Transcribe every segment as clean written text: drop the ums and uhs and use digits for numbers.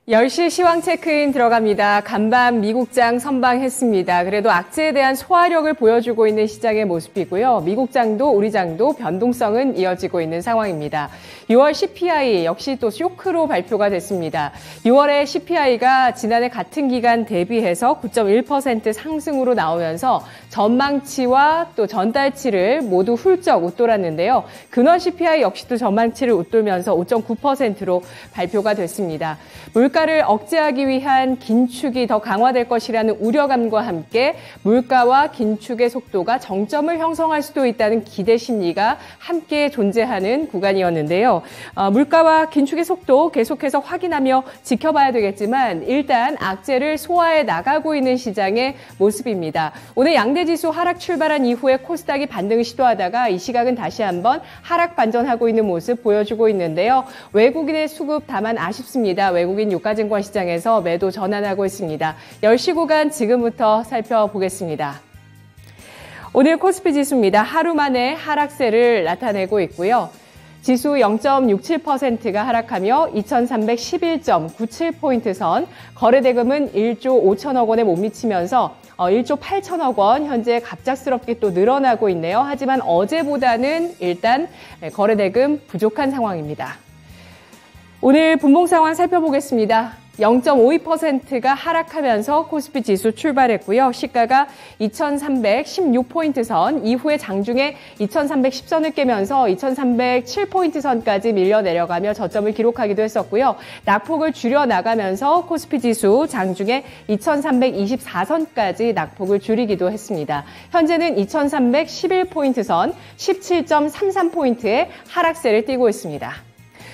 10시 시황 체크인 들어갑니다. 간밤 미국장 선방했습니다. 그래도 악재에 대한 소화력을 보여주고 있는 시장의 모습이고요. 미국장도 우리장도 변동성은 이어지고 있는 상황입니다. 6월 CPI 역시 또 쇼크로 발표가 됐습니다. 6월에 CPI가 지난해 같은 기간 대비해서 9.1% 상승으로 나오면서 전망치와 또 전달치를 모두 훌쩍 웃돌았는데요. 근원 CPI 역시도 전망치를 웃돌면서 5.9%로 발표가 됐습니다. 물가를 억제하기 위한 긴축이 더 강화될 것이라는 우려감과 함께 물가와 긴축의 속도가 정점을 형성할 수도 있다는 기대 심리가 함께 존재하는 구간이었는데요. 물가와 긴축의 속도 계속해서 확인하며 지켜봐야 되겠지만 일단 악재를 소화해 나가고 있는 시장의 모습입니다. 오늘 양대지수 하락 출발한 이후에 코스닥이 반등을 시도하다가 이 시각은 다시 한번 하락 반전하고 있는 모습 보여주고 있는데요. 외국인의 수급 다만 아쉽습니다. 외국인 유가증권 시장에서 매도 전환하고 있습니다. 10시 구간 지금부터 살펴보겠습니다. 오늘 코스피 지수입니다. 하루 만에 하락세를 나타내고 있고요. 지수 0.67%가 하락하며 2311.97포인트 선, 거래대금은 1조 5천억 원에 못 미치면서 1조 8천억 원 현재 갑작스럽게 또 늘어나고 있네요. 하지만 어제보다는 일단 거래대금 부족한 상황입니다. 오늘 분봉 상황 살펴보겠습니다. 0.52%가 하락하면서 코스피 지수 출발했고요. 시가가 2316포인트 선, 이후에 장중에 2310선을 깨면서 2307포인트 선까지 밀려 내려가며 저점을 기록하기도 했었고요. 낙폭을 줄여나가면서 코스피 지수 장중에 2324선까지 낙폭을 줄이기도 했습니다. 현재는 2311포인트 선, 17.33포인트의 하락세를 띠고 있습니다.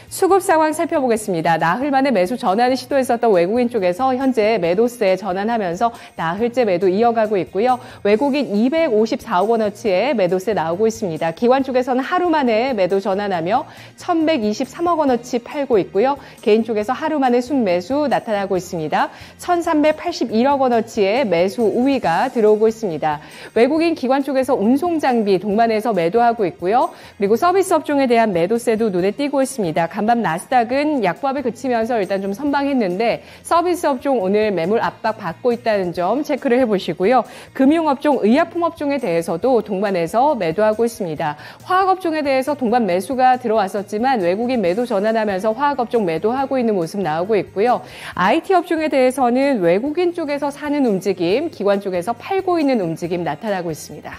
수급 상황 살펴보겠습니다. 나흘 만에 매수 전환을 시도했었던 외국인 쪽에서 현재 매도세 전환하면서 나흘째 매도 이어가고 있고요. 외국인 254억 원어치의 매도세 나오고 있습니다. 기관 쪽에서는 하루 만에 매도 전환하며 1123억 원어치 팔고 있고요. 개인 쪽에서 하루 만에 순매수 나타나고 있습니다. 1381억 원어치의 매수 우위가 들어오고 있습니다. 외국인 기관 쪽에서 운송장비 동반해서 매도하고 있고요. 그리고 서비스 업종에 대한 매도세도 눈에 띄고 있습니다. 간밤 나스닥은 약보합에 그치면서 일단 좀 선방했는데 서비스 업종 오늘 매물 압박 받고 있다는 점 체크를 해보시고요. 금융업종, 의약품업종에 대해서도 동반해서 매도하고 있습니다. 화학업종에 대해서 동반 매수가 들어왔었지만 외국인 매도 전환하면서 화학업종 매도하고 있는 모습 나오고 있고요. IT업종에 대해서는 외국인 쪽에서 사는 움직임, 기관 쪽에서 팔고 있는 움직임 나타나고 있습니다.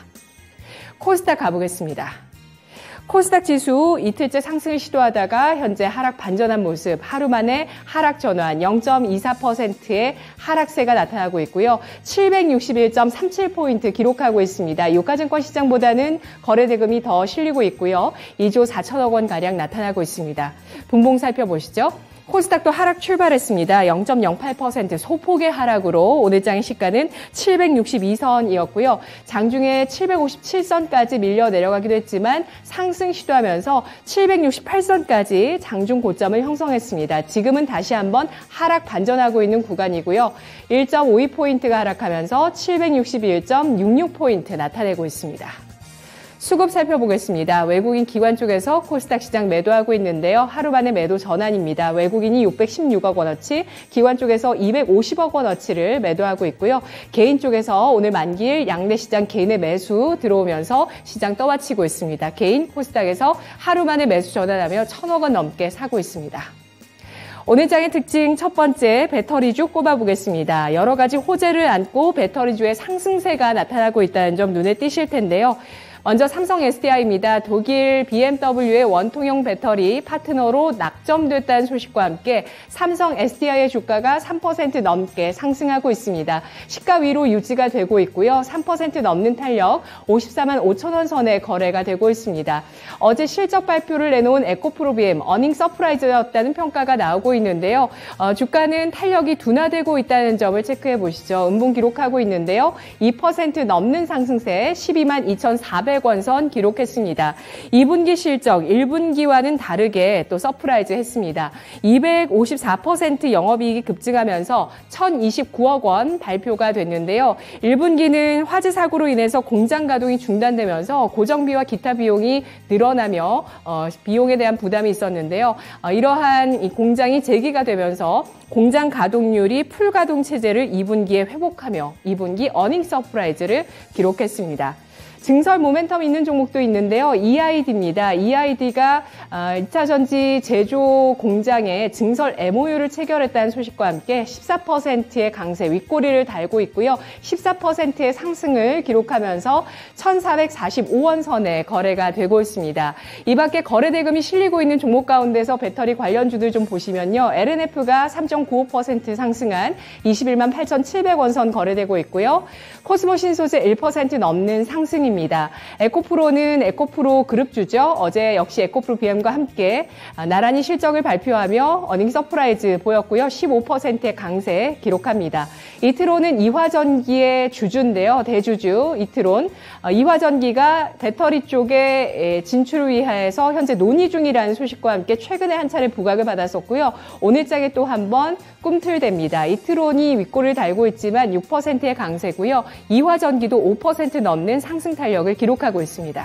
코스닥 가보겠습니다. 코스닥 지수 이틀째 상승을 시도하다가 현재 하락 반전한 모습, 하루 만에 하락 전환 0.24%의 하락세가 나타나고 있고요. 761.37포인트 기록하고 있습니다. 유가증권 시장보다는 거래대금이 더 실리고 있고요. 2조 4천억 원가량 나타나고 있습니다. 분봉 살펴보시죠. 코스닥도 하락 출발했습니다. 0.08% 소폭의 하락으로 오늘장의 시가는 762선이었고요. 장중에 757선까지 밀려 내려가기도 했지만 상승 시도하면서 768선까지 장중 고점을 형성했습니다. 지금은 다시 한번 하락 반전하고 있는 구간이고요. 1.52포인트가 하락하면서 761.66포인트 나타내고 있습니다. 수급 살펴보겠습니다. 외국인 기관 쪽에서 코스닥 시장 매도하고 있는데요. 하루 만에 매도 전환입니다. 외국인이 616억 원어치, 기관 쪽에서 250억 원어치를 매도하고 있고요. 개인 쪽에서 오늘 만기일 양대 시장 개인의 매수 들어오면서 시장 떠받치고 있습니다. 개인 코스닥에서 하루 만에 매수 전환하며 1,000억 원 넘게 사고 있습니다. 오늘 장의 특징 첫 번째, 배터리주 꼽아보겠습니다. 여러 가지 호재를 안고 배터리주의 상승세가 나타나고 있다는 점 눈에 띄실 텐데요. 먼저 삼성 SDI입니다. 독일 BMW의 원통형 배터리 파트너로 낙점됐다는 소식과 함께 삼성 SDI의 주가가 3% 넘게 상승하고 있습니다. 시가 위로 유지가 되고 있고요. 3% 넘는 탄력 54만 5천 원 선에 거래가 되고 있습니다. 어제 실적 발표를 내놓은 에코프로비엠 어닝 서프라이즈였다는 평가가 나오고 있는데요. 주가는 탄력이 둔화되고 있다는 점을 체크해 보시죠. 음봉 기록하고 있는데요. 2% 넘는 상승세 12만 2,400 400원 선 기록했습니다. 2분기 실적 1분기와는 다르게 또 서프라이즈 했습니다. 254% 영업이익이 급증하면서 1,029억 원 발표가 됐는데요. 1분기는 화재 사고로 인해서 공장 가동이 중단되면서 고정비와 기타 비용이 늘어나며 비용에 대한 부담이 있었는데요. 이러한 이 공장이 재개가 되면서 공장 가동률이 풀가동 체제를 2분기에 회복하며 2분기 어닝 서프라이즈를 기록했습니다. 증설 모멘텀 있는 종목도 있는데요. EID입니다. EID가 2차 전지 제조 공장에 증설 MOU를 체결했다는 소식과 함께 14%의 강세 윗꼬리를 달고 있고요. 14%의 상승을 기록하면서 1,445원 선에 거래가 되고 있습니다. 이 밖에 거래 대금이 실리고 있는 종목 가운데서 배터리 관련주들 좀 보시면요. LNF가 3.95% 상승한 21만 8,700원 선 거래되고 있고요. 코스모 신소재 1% 넘는 상승입니다. 에코프로는 에코프로 그룹주죠. 어제 역시 에코프로 BM과 함께 나란히 실적을 발표하며 어닝 서프라이즈 보였고요. 15%의 강세 기록합니다. 이트론은 이화전기의 주주인데요. 대주주 이트론. 이화전기가 배터리 쪽에 진출을 위해서 현재 논의 중이라는 소식과 함께 최근에 한 차례 부각을 받았었고요. 오늘장에 또 한 번 꿈틀댑니다. 이트론이 윗골을 달고 있지만 6%의 강세고요. 이화전기도 5% 넘는 상승 탄력을 기록하고 있습니다.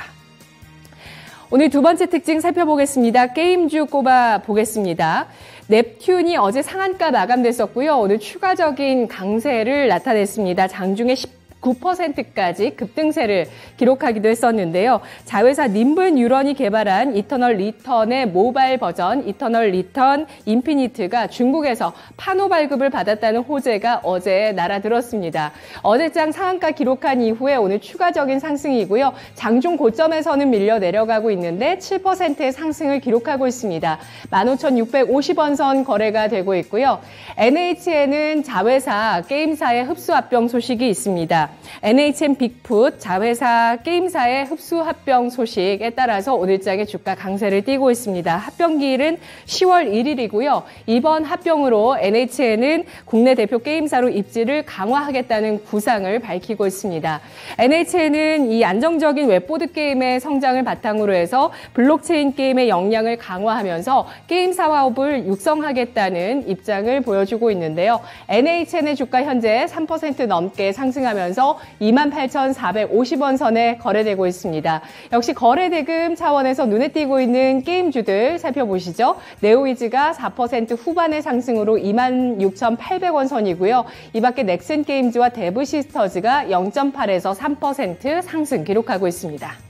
오늘 두 번째 특징 살펴보겠습니다. 게임주 꼽아 보겠습니다. 넵튠이 어제 상한가 마감됐었고요. 오늘 추가적인 강세를 나타냈습니다. 장중에 9%까지 급등세를 기록하기도 했었는데요. 자회사 님블 뉴런이 개발한 이터널 리턴의 모바일 버전 이터널 리턴 인피니트가 중국에서 판호 발급을 받았다는 호재가 어제 날아들었습니다. 어제장 상한가 기록한 이후에 오늘 추가적인 상승이고요. 장중 고점에서는 밀려 내려가고 있는데 7%의 상승을 기록하고 있습니다. 15,650원 선 거래가 되고 있고요. NHN은 자회사 게임사의 흡수 합병 소식이 있습니다. NHN 빅풋 자회사 게임사의 흡수 합병 소식에 따라서 오늘장의 주가 강세를 띠고 있습니다. 합병기일은 10월 1일이고요. 이번 합병으로 NHN은 국내 대표 게임사로 입지를 강화하겠다는 구상을 밝히고 있습니다. NHN은 이 안정적인 웹보드 게임의 성장을 바탕으로 해서 블록체인 게임의 역량을 강화하면서 게임 사업을 육성하겠다는 입장을 보여주고 있는데요. NHN의 주가 현재 3% 넘게 상승하면서 28,450원 선에 거래되고 있습니다. 역시 거래대금 차원에서 눈에 띄고 있는 게임주들 살펴보시죠. 네오이즈가 4% 후반의 상승으로 26,800원 선이고요. 이 밖에 넥슨 게임즈와 데브시스터즈가 0.8에서 3% 상승 기록하고 있습니다.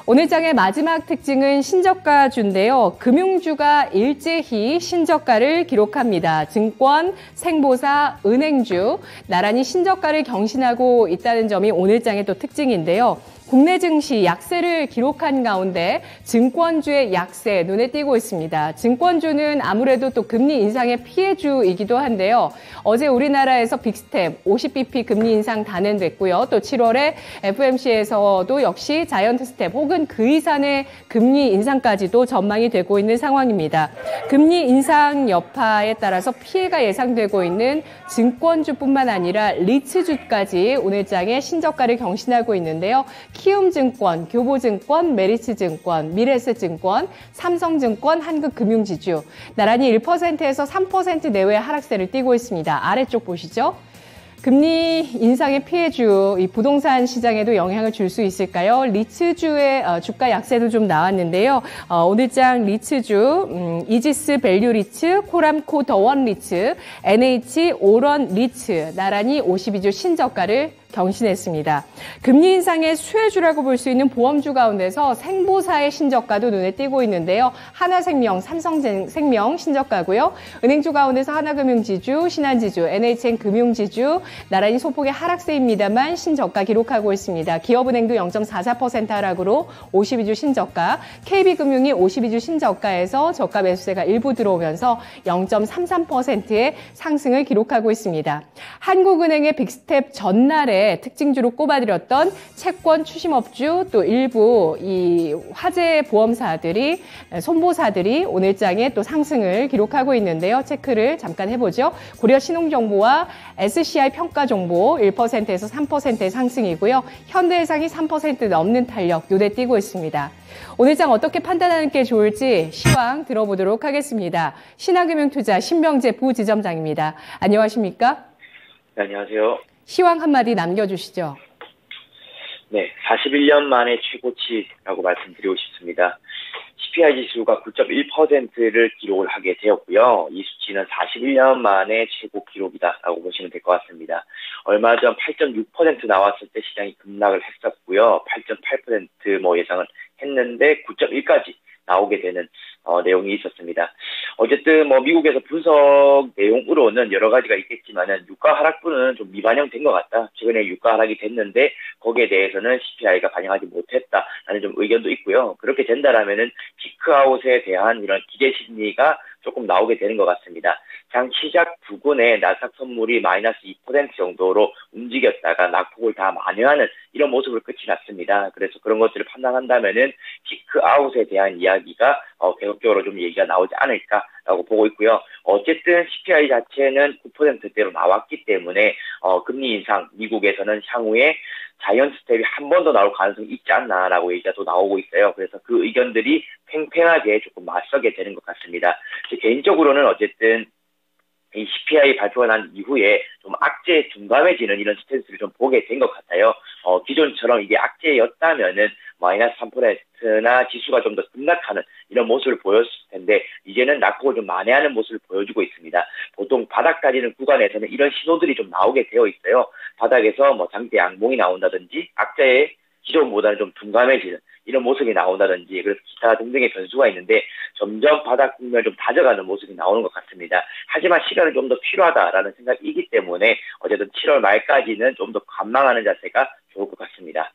오늘장의 마지막 특징은 신저가주인데요. 금융주가 일제히 신저가를 기록합니다. 증권, 생보사, 은행주 나란히 신저가를 경신하고 있다는 점이 오늘장의 또 특징인데요. 국내 증시 약세를 기록한 가운데 증권주의 약세 눈에 띄고 있습니다. 증권주는 아무래도 또 금리 인상의 피해주이기도 한데요. 어제 우리나라에서 빅스텝 50bp 금리 인상 단행됐고요. 또 7월에 FMC에서도 역시 자이언트 스텝 혹은 그 이상의 금리 인상까지도 전망이 되고 있는 상황입니다. 금리 인상 여파에 따라서 피해가 예상되고 있는 증권주뿐만 아니라 리츠주까지 오늘장에 신저가를 경신하고 있는데요. 키움증권, 교보증권, 메리츠증권, 미래에셋증권, 삼성증권, 한국금융지주 나란히 1%에서 3% 내외의 하락세를 띠고 있습니다. 아래쪽 보시죠. 금리 인상의 피해주, 이 부동산 시장에도 영향을 줄 수 있을까요? 리츠주의 주가 약세도 좀 나왔는데요. 오늘장 리츠주, 이지스 밸류 리츠, 코람코 더원 리츠, NH 오런 리츠 나란히 52주 신저가를 경신했습니다. 금리 인상의 수혜주라고 볼 수 있는 보험주 가운데서 생보사의 신저가도 눈에 띄고 있는데요. 하나생명, 삼성생명 신저가고요. 은행주 가운데서 하나금융지주, 신한지주, NHN금융지주 나란히 소폭의 하락세입니다만 신저가 기록하고 있습니다. 기업은행도 0.44% 하락으로 52주 신저가, KB금융이 52주 신저가에서 저가 매수세가 일부 들어오면서 0.33%의 상승을 기록하고 있습니다. 한국은행의 빅스텝 전날에 어제 특징주로 꼽아드렸던 채권 추심업주 또 일부 이 화재 보험사들이 손보사들이 오늘장에 또 상승을 기록하고 있는데요. 체크를 잠깐 해보죠. 고려 신용정보와 SCI 평가정보 1%에서 3%의 상승이고요. 현대해상이 3% 넘는 탄력 눈에 띄고 있습니다. 오늘장 어떻게 판단하는 게 좋을지 시황 들어보도록 하겠습니다. 신한금융투자 신명재 부지점장입니다. 안녕하십니까? 네, 안녕하세요. 시황 한마디 남겨주시죠. 네, 41년 만에 최고치라고 말씀드리고 싶습니다. CPI 지수가 9.1%를 기록을 하게 되었고요. 이 수치는 41년 만에 최고 기록이다라고 보시면 될 것 같습니다. 얼마 전 8.6% 나왔을 때 시장이 급락을 했었고요. 8.8% 예상을 했는데 9.1까지 나오게 되는 내용이 있었습니다. 어쨌든 미국에서 분석 내용으로는 여러 가지가 있겠지만은 유가 하락분은 좀 미반영된 것 같다. 최근에 유가 하락이 됐는데 거기에 대해서는 CPI가 반영하지 못했다라는 좀 의견도 있고요. 그렇게 된다라면은 피크아웃에 대한 이런 기대 심리가 조금 나오게 되는 것 같습니다. 장 시작 부근에 나스닥 선물이 마이너스 2% 정도로 움직였다가 낙폭을 다 만회하는 이런 모습을 끝이 났습니다. 그래서 그런 것들을 판단한다면은 피크아웃에 대한 이야기가 계속적으로 좀 얘기가 나오지 않을까라고 보고 있고요. 어쨌든 CPI 자체는 9%대로 나왔기 때문에 금리 인상 미국에서는 향후에 자이언트 스텝이 한 번 더 나올 가능성이 있지 않나라고 얘기가 또 나오고 있어요. 그래서 그 의견들이 팽팽하게 조금 맞서게 되는 것 같습니다. 개인적으로는 어쨌든 이 CPI 발표가 난 이후에 좀 악재에 둔감해지는 이런 스탠스를 좀 보게 된 것 같아요. 기존처럼 이게 악재였다면은 마이너스 3%나 지수가 좀 더 급락하는 이런 모습을 보였을 텐데 이제는 낙폭을 좀 만회하는 모습을 보여주고 있습니다. 보통 바닥까지는 구간에서는 이런 신호들이 좀 나오게 되어 있어요. 바닥에서 장대 양봉이 나온다든지 악재에 기존보다는 좀 둔감해지는 이런 모습이 나온다든지 그래서 기타 등등의 변수가 있는데 점점 바닥 국면을 좀 다져가는 모습이 나오는 것 같습니다. 하지만 시간은 좀 더 필요하다라는 생각이기 때문에 어쨌든 7월 말까지는 좀 더 관망하는 자세가 좋을 것 같습니다.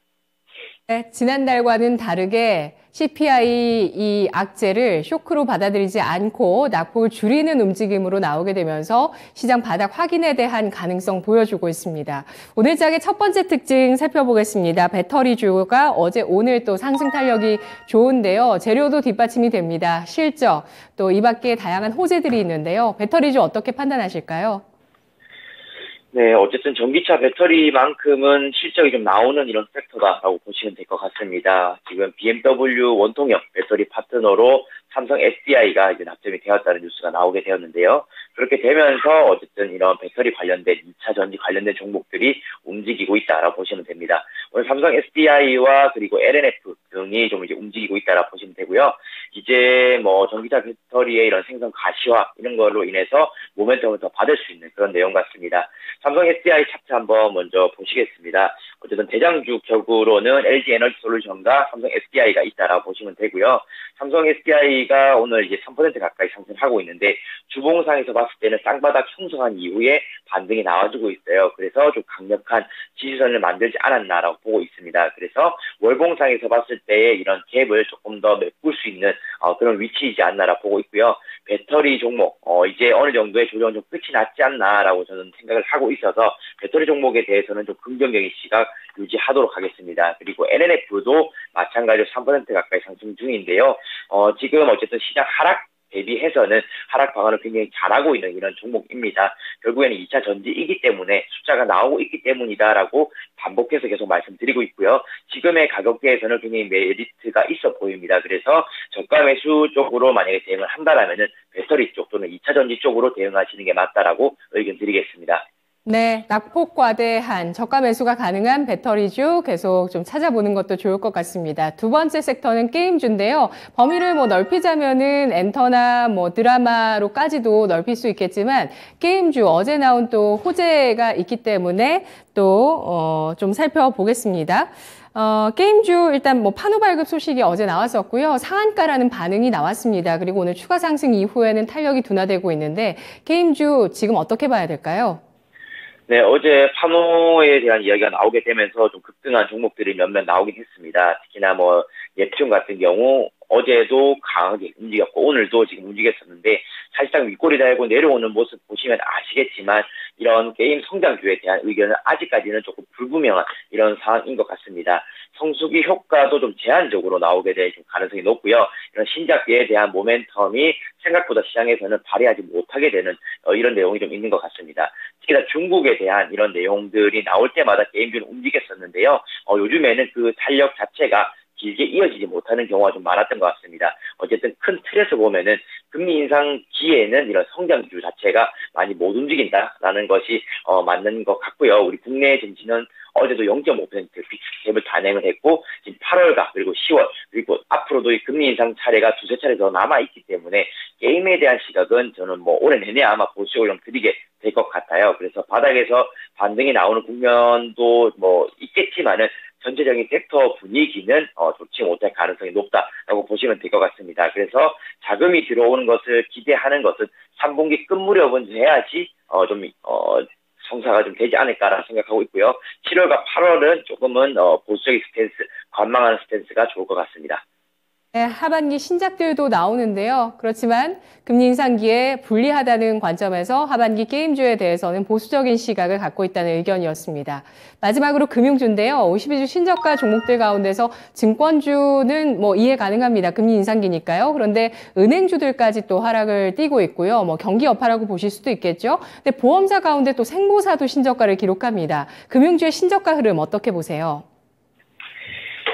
네, 지난달과는 다르게 CPI 이 악재를 쇼크로 받아들이지 않고 낙폭을 줄이는 움직임으로 나오게 되면서 시장 바닥 확인에 대한 가능성 보여주고 있습니다. 오늘 장의 첫 번째 특징 살펴보겠습니다. 배터리주가 어제 오늘 또 상승 탄력이 좋은데요. 재료도 뒷받침이 됩니다. 실적 또 이 밖에 다양한 호재들이 있는데요. 배터리주 어떻게 판단하실까요? 네, 어쨌든 전기차 배터리만큼은 실적이 좀 나오는 이런 섹터다라고 보시면 될 것 같습니다. 지금 BMW 원통형 배터리 파트너로 삼성 SDI가 이제 납품이 되었다는 뉴스가 나오게 되었는데요. 그렇게 되면서 어쨌든 이런 배터리 관련된 2차 전지 관련된 종목들이 움직이고 있다라고 보시면 됩니다. 오늘 삼성 SDI와 그리고 LNF 등이 좀 이제 움직이고 있다라고 보시면 되고요. 이제 전기차 배터리의 이런 생산 가시화 이런 걸로 인해서 모멘텀을 더 받을 수 있는 그런 내용 같습니다. 삼성 SDI 차트 한번 먼저 보시겠습니다. 어쨌든 대장주 격으로는 LG 에너지 솔루션과 삼성 SDI가 있다라고 보시면 되고요. 삼성 SDI가 오늘 이제 3% 가까이 상승하고 있는데 주봉상에서 봤을 때는 쌍바닥 형성한 이후에 반등이 나와주고 있어요. 그래서 좀 강력한 지지선을 만들지 않았나라고 보고 있습니다. 그래서 월봉상에서 봤을 때 이런 갭을 조금 더 메꿀 수 있는 그런 위치이지 않나라고 보고 있고요. 배터리 종목 이제 어느 정도의 조정은 좀 끝이 났지 않나라고 저는 생각을 하고 있어서 배터리 종목에 대해서는 좀 긍정적인 시각 유지하도록 하겠습니다. 그리고 NNF도 마찬가지로 3% 가까이 상승 중인데요. 지금 어쨌든 시장 하락 대비해서는 하락 방안을 굉장히 잘하고 있는 이런 종목입니다. 결국에는 2차 전지이기 때문에 숫자가 나오고 있기 때문이다라고 반복해서 계속 말씀드리고 있고요. 지금의 가격대에서는 굉장히 메리트가 있어 보입니다. 그래서 저가 매수 쪽으로 만약에 대응을 한다라면은 배터리 쪽 또는 2차 전지 쪽으로 대응하시는 게 맞다라고 의견 드리겠습니다. 네, 낙폭과 대한 저가 매수가 가능한 배터리주 계속 좀 찾아보는 것도 좋을 것 같습니다. 두 번째 섹터는 게임주인데요. 범위를 넓히자면은 엔터나 드라마로까지도 넓힐 수 있겠지만 게임주 어제 나온 또 호재가 있기 때문에 또 좀 살펴보겠습니다. 게임주 일단 판호 발급 소식이 어제 나왔었고요. 상한가라는 반응이 나왔습니다. 그리고 오늘 추가 상승 이후에는 탄력이 둔화되고 있는데 게임주 지금 어떻게 봐야 될까요? 네, 어제 판호에 대한 이야기가 나오게 되면서 좀 급등한 종목들이 몇몇 나오긴 했습니다. 특히나 넵튠 같은 경우 어제도 강하게 움직였고 오늘도 지금 움직였었는데 사실상 윗골이 달고 내려오는 모습 보시면 아시겠지만 이런 게임 성장주에 대한 의견은 아직까지는 조금 불분명한 이런 상황인 것 같습니다. 성수기 효과도 좀 제한적으로 나오게 될 가능성이 높고요. 이런 신작계에 대한 모멘텀이 생각보다 시장에서는 발휘하지 못하게 되는 이런 내용이 좀 있는 것 같습니다. 특히나 중국에 대한 이런 내용들이 나올 때마다 게임주는 움직였었는데요. 요즘에는 그 탄력 자체가 길게 이어지지 못하는 경우가 좀 많았던 것 같습니다. 어쨌든 큰 틀에서 보면은 금리 인상기에는 이런 성장주 자체가 많이 못 움직인다라는 것이 맞는 것 같고요. 우리 국내 증시는 어제도 0.5% 빅스텝을 단행을 했고 지금 8월과 그리고 10월 그리고 앞으로도 이 금리 인상 차례가 두세 차례 더 남아 있기 때문에 게임에 대한 시각은 저는 뭐 올해 내내 아마 보수적으로 좀 드리게 될 것 같아요. 그래서 바닥에서 반등이 나오는 국면도 뭐 있겠지만은 전체적인 섹터 분위기는 좋지 못할 가능성이 높다라고 보시면 될 것 같습니다. 그래서 자금이 들어오는 것을 기대하는 것은 3분기 끝 무렵은 해야지 성사가 좀 되지 않을까라 생각하고 있고요. 7월과 8월은 조금은 보수적인 스탠스, 관망하는 스탠스가 좋을 것 같습니다. 네, 하반기 신작들도 나오는데요. 그렇지만 금리 인상기에 불리하다는 관점에서 하반기 게임주에 대해서는 보수적인 시각을 갖고 있다는 의견이었습니다. 마지막으로 금융주인데요. 52주 신저가 종목들 가운데서 증권주는 뭐 이해 가능합니다. 금리 인상기니까요. 그런데 은행주들까지 또 하락을 띠고 있고요. 뭐 경기 여파라고 보실 수도 있겠죠. 근데 보험사 가운데 또 생보사도 신저가를 기록합니다. 금융주의 신저가 흐름 어떻게 보세요?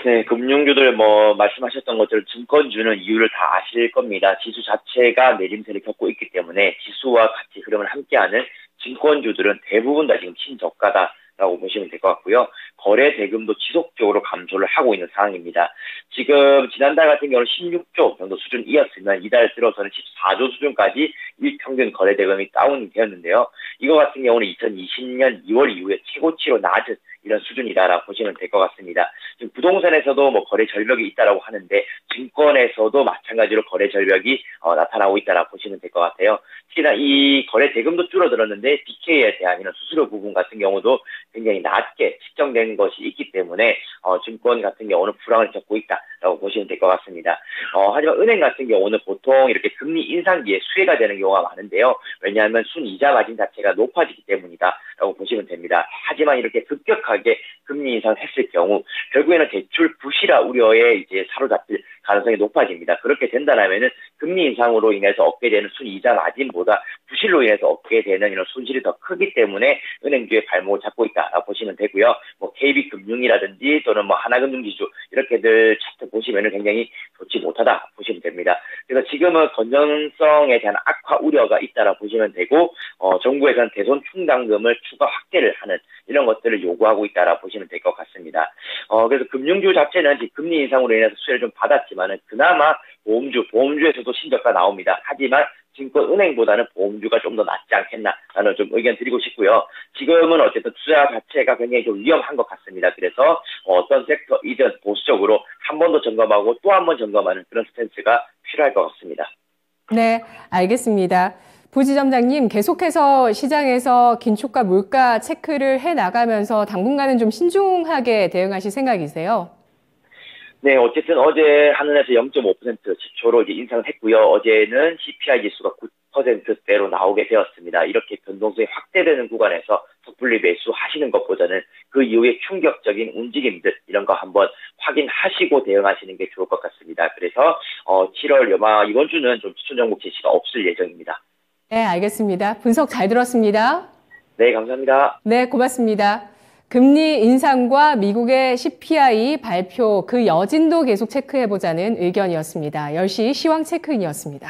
네, 금융주들 말씀하셨던 것처럼 증권주는 이유를 다 아실 겁니다. 지수 자체가 내림세를 겪고 있기 때문에 지수와 같이 흐름을 함께하는 증권주들은 대부분 다 지금 신저가다라고 보시면 될 것 같고요. 거래 대금도 지속적으로 감소를 하고 있는 상황입니다. 지금 지난달 같은 경우는 16조 정도 수준이었으면 이달 들어서는 14조 수준까지 일평균 거래 대금이 다운이 되었는데요. 이거 같은 경우는 2020년 2월 이후에 최고치로 낮은 이런 수준이다라고 보시면 될 것 같습니다. 지금 부동산에서도 거래 절벽이 있다라고 하는데 증권에서도 마찬가지로 거래 절벽이 나타나고 있다라고 보시면 될 것 같아요. 특히나 이 거래 대금도 줄어들었는데 BK에 대한 이런 수수료 부분 같은 경우도 굉장히 낮게 측정된 것이 있기 때문에 증권 같은 경우는 불황을 겪고 있다라고 보시면 될 것 같습니다. 하지만 은행 같은 경우는 보통 이렇게 금리 인상기에 수혜가 되는 경우가 많은데요. 왜냐하면 순이자 마진 자체가 높아지기 때문이다라고 보시면 됩니다. 하지만 이렇게 급격하게 금리 인상했을 경우 결국에는 대출 부실화 우려에 이제 사로잡힐 가능성이 높아집니다. 그렇게 된다면은 금리 인상으로 인해서 얻게 되는 순이자 마진보다 부실로 인해서 얻게 되는 이런 손실이 더 크기 때문에 은행주의 발목을 잡고 있다라고 보시면 되고요. KB금융이라든지 또는 하나금융지주 이렇게들 차트 보시면은 굉장히 좋지 못하다 보시면 됩니다. 그래서 지금은 건전성에 대한 악화 우려가 있다라 보시면 되고 정부에서는 대손 충당금을 추가 확대를 하는 이런 것들을 요구하고 있다라 보시면 될 것 같습니다. 그래서 금융주 자체는 금리 인상으로 인해서 수혜를 좀 받았지만은 그나마 보험주에서도 신저가 나옵니다. 하지만 증권은행보다는 보험주가 좀 더 낫지 않겠나라는 좀 의견 드리고 싶고요. 지금은 어쨌든 투자 자체가 굉장히 좀 위험한 것 같습니다. 그래서 어떤 섹터이든 보수적으로 한 번 더 점검하고 또 한 번 점검하는 그런 스탠스가 필요할 것 같습니다. 네, 알겠습니다. 부지점장님, 계속해서 시장에서 긴축과 물가 체크를 해나가면서 당분간은 좀 신중하게 대응하실 생각이세요? 네, 어쨌든 어제 한은에서 0.5% 지표로 이제 인상을 했고요. 어제는 CPI 지수가 9%대로 나오게 되었습니다. 이렇게 변동성이 확대되는 구간에서 섣불리 매수하시는 것보다는 그 이후에 충격적인 움직임들 이런 거 한번 확인하시고 대응하시는 게 좋을 것 같습니다. 그래서 7월 이번 주는 좀 추천 종목 제시가 없을 예정입니다. 네, 알겠습니다. 분석 잘 들었습니다. 네, 감사합니다. 네, 고맙습니다. 금리 인상과 미국의 CPI 발표 그 여진도 계속 체크해보자는 의견이었습니다. 10시 시황 체크인이었습니다.